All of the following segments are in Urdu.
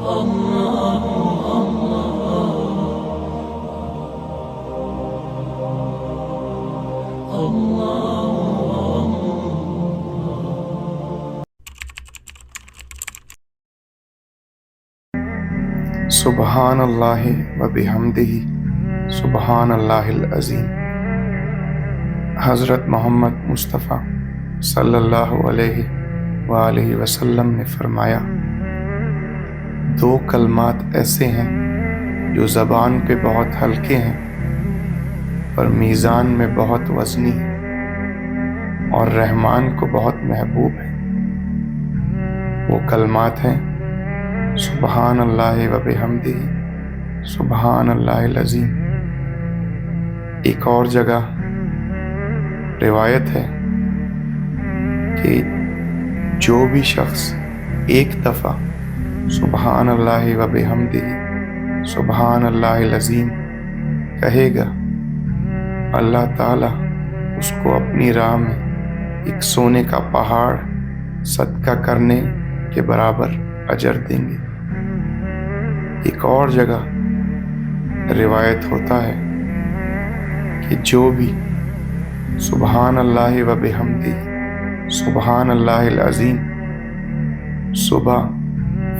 سبحان اللہ و بحمدہ سبحان اللہ العظیم۔ حضرت محمد مصطفیٰ صلی اللہ علیہ وآلہ وسلم نے فرمایا، دو کلمات ایسے ہیں جو زبان پہ بہت ہلکے ہیں پر میزان میں بہت وزنی ہیں اور رحمان کو بہت محبوب ہیں۔ وہ کلمات ہیں سبحان اللہ و بحمدہ سبحان اللہ العظیم۔ ایک اور جگہ روایت ہے کہ جو بھی شخص ایک دفعہ سبحان اللہ و بحمدہ سبحان اللہ العظیم کہے گا، اللہ تعالیٰ اس کو اپنی راہ میں ایک سونے کا پہاڑ صدقہ کرنے کے برابر اجر دیں گے۔ ایک اور جگہ روایت ہوتا ہے کہ جو بھی سبحان اللہ و بحمدہ سبحان اللہ العظیم صبح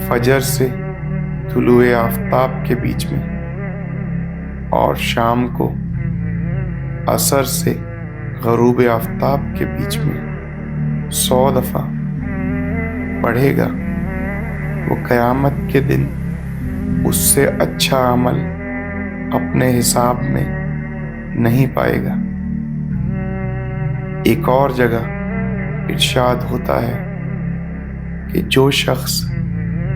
فجر سے طلوع آفتاب کے بیچ میں اور شام کو عصر سے غروب آفتاب کے بیچ میں 100 دفعہ پڑھے گا، وہ قیامت کے دن اس سے اچھا عمل اپنے حساب میں نہیں پائے گا۔ ایک اور جگہ ارشاد ہوتا ہے کہ جو شخص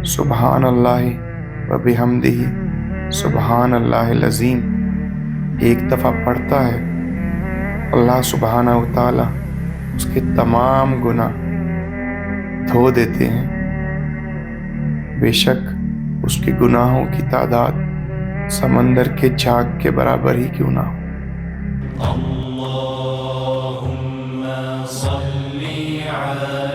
سبحان اللہ و بحمدہ سبحان اللہ العظیم ایک دفعہ پڑھتا ہے، اللہ سبحانہ و تعالیٰ اس کے تمام گناہ دھو دیتے ہیں، بے شک اس کے گناہوں کی تعداد سمندر کے جھاگ کے برابر ہی کیوں نہ ہو۔ اللہم صلی علی